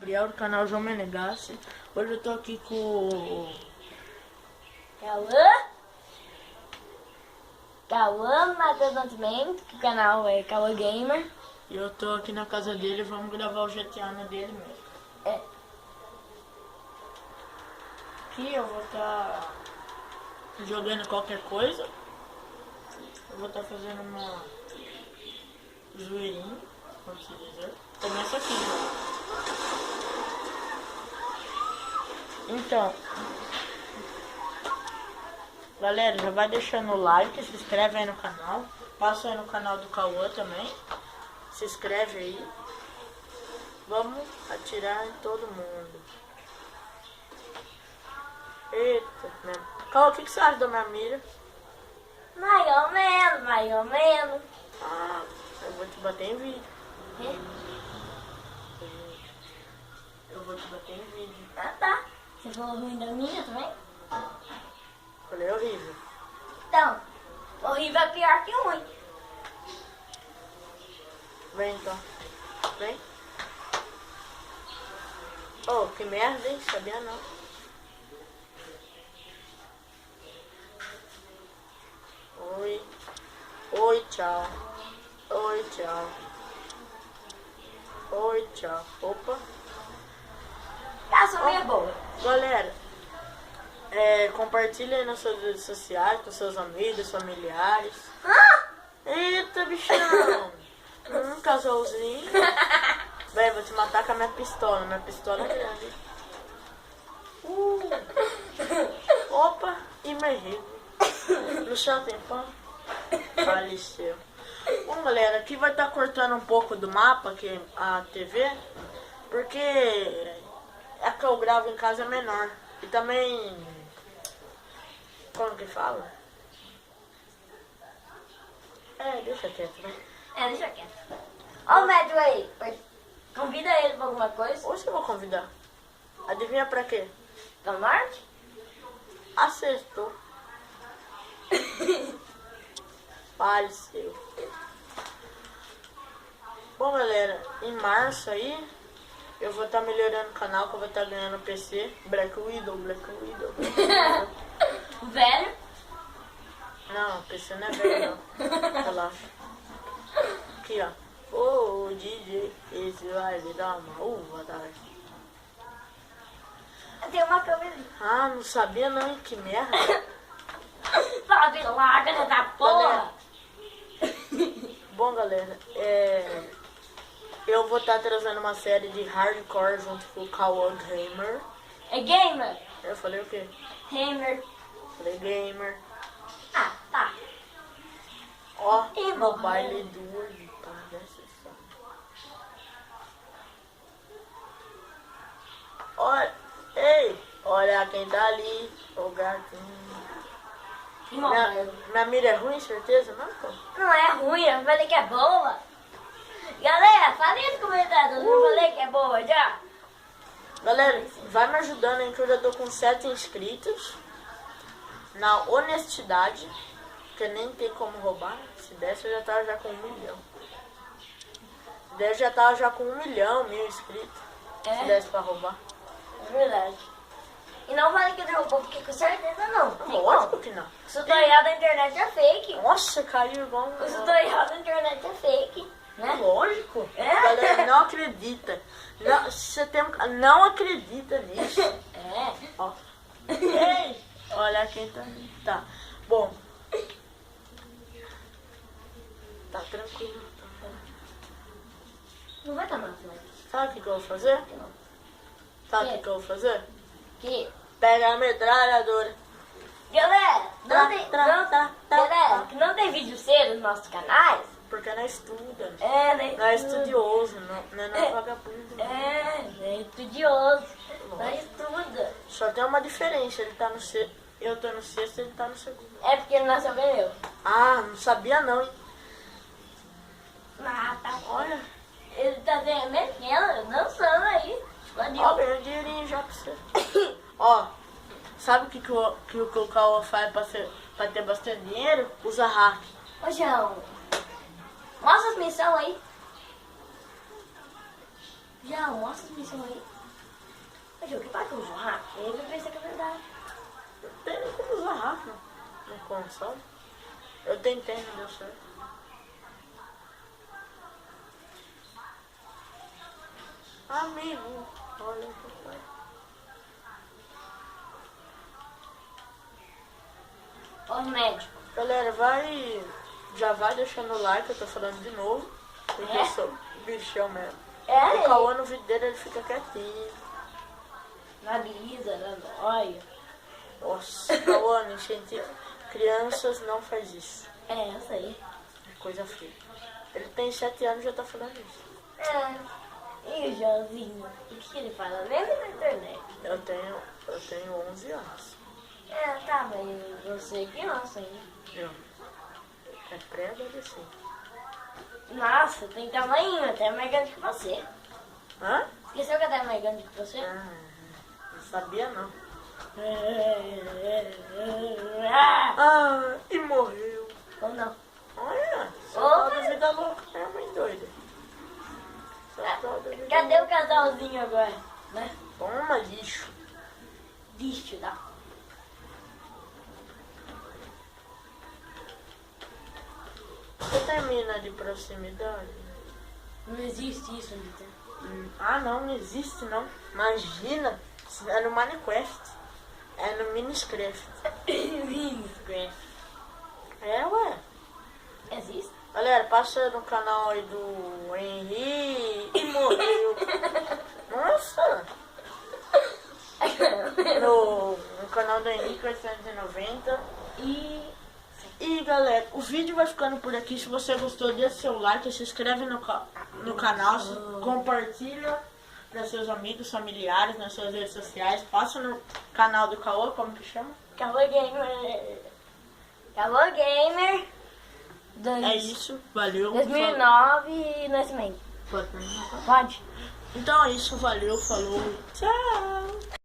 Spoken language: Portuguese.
Gabriel do canal João Menegassi. Hoje eu tô aqui com o Cauã Matheus Nascimento, que o canal é Cauã Gamer. E eu tô aqui na casa dele e vamos gravar o GTA no dele mesmo. É. Aqui eu vou estar jogando qualquer coisa. Eu vou estar fazendo uma zoeirinha, como se dizer. Começa aqui, né? Então, galera, já vai deixando o like, se inscreve aí no canal. Passa aí no canal do Cauã também. Se inscreve aí. Vamos atirar em todo mundo. Eita, mesmo. Cauã, o que você acha da minha mira? Mais ou menos, mais ou menos. Ah, eu vou te bater em vídeo. Eu vou te bater em vídeo. Ah, tá. Você falou ruim da minha também? Falei horrível. Então, horrível é pior que ruim. Vem então. Vem. Oh, que merda, hein? Sabia não. Oi. Oi, tchau. Oi, tchau. Oi, tchau. Opa. Essa minha é boa. Galera, compartilha aí nas suas redes sociais, com seus amigos, familiares. Eita, bichão. Casalzinho. Véi, vou te matar com a minha pistola. Minha pistola é grande. Opa, e morri. No chão tem pão. Faleceu. Bom, galera, aqui vai estar cortando um pouco do mapa, aqui a TV, porque a que eu gravo em casa é menor. E também, como que fala? Deixa quieto, né? Deixa quieto. Ó o médico aí. Convida ele pra alguma coisa. Hoje eu vou convidar. Adivinha pra quê? Pra norte? Acertou. Faleceu. Bom, galera, em março aí eu vou estar melhorando o canal, que eu vou estar ganhando PC. Black Widow. Velho? Não, PC não é velho não. Relaxa. Aqui, ó. Ô, DJ, esse vai me dar uma uva, tá? Tem uma câmera ali. Ah, não sabia não, hein? Que merda. Fala de larga da porra. Bom, galera, eu vou estar trazendo uma série de hardcore junto com o Cauã Gamer. É gamer? Eu falei o quê? Gamer. Falei gamer. Ah, tá. Ó, E no morreu. baile do hoje, pá, dessa só. Olha, ei, olha quem tá ali, o gatinho. E morreu. Minha mira é ruim, certeza? Não, pô. Não é ruim, eu falei que é boa. Galera, fala aí nos comentários, eu não falei que é boa já? Galera, vai me ajudando aí que eu já tô com 7 inscritos. Na honestidade, porque nem tem como roubar. Se desse eu já tava já com 1 milhão. Se desse eu já tava já com 1 milhão, 1.000 inscritos. Se desse pra roubar. É verdade. E não falei que derrubou, porque com certeza não. Tem Lógico como. que não. Isso tutorial da internet é fake. Nossa, caiu igual um... O tutorial da internet é fake, né? Lógico. É? Galera, não acredita. Não, você tem, não acredita nisso. É. Ó. Ei, olha quem tá ali. Tá. Bom. Tá tranquilo. Não vai estar massa, né? Sabe o que eu vou fazer? Não. Sabe o Que? que eu vou fazer? Que? Pega a metralhadora. Galera, não tem, Tá. galera, que não tem vídeo seu nos nossos canais. Porque não estuda. Né? Não é estudioso, não é vagabundo. É estudioso. Não estuda. Só tem uma diferença, ele tá no sexto, eu tô no sexto, ele tá no segundo. É porque ele nasceu bem eu. Ah, não sabia não, hein? Ah, tá. Olha, Ele tá mexendo, dançando aí. ó, ganhei um dinheirinho já pra você. Ó, sabe o que o Cauã faz pra ter bastante dinheiro? Usa hack. Ô, João, mostra as missões aí. Já, mostra as missões aí. Mas o que vai que eu uso hack? Ele pensa que é verdade. Não tem nem como usar hack no console. Eu tentei, não deu certo. Amigo, olha o que foi. Ó, os médicos. Galera, já vai deixando o like, eu tô falando de novo. Porque É? eu sou bichão mesmo. É, O Cauã no vídeo dele, ele fica quietinho. na Lisa, na Noia. Nossa, Cauã, incentivo. Crianças não faz isso. É, eu sei. É coisa feia. Ele tem 7 anos e já tá falando isso. É. E o Joãozinho? O que ele fala? Mesmo na internet. Eu tenho 11 anos. É, tá, mas você é criança ainda. Eu. É pré-adolescente. Nossa, tem tamanho, até mais grande que você. Hã? Esqueceu que até mais grande que você? Não sabia não. Ah! Ah, e morreu. Ou não? Olha, só Ô, toda vida louca. É a mãe doida. Só toda vida Cadê louca. o casalzinho agora? Né? Toma lixo. Bicho, dá. Você termina de proximidade? Não existe isso, Anitta. Ah, não existe não. Imagina, é no Minecraft. É no Minecraft. Minecraft. É, ué. Existe? Galera, passa no canal aí do Henrique e morreu. Nossa! No canal do Henrique 890. E galera, o vídeo vai ficando por aqui. Se você gostou, deixa seu like, se inscreve no canal, compartilha para seus amigos, familiares, nas suas redes sociais. Passa no canal do Cauã, como que chama? Cavô Gamer. Cavô Gamer. É isso, valeu. 2009 nascimento. Pode terminar? Pode. Então é isso, valeu, falou, tchau!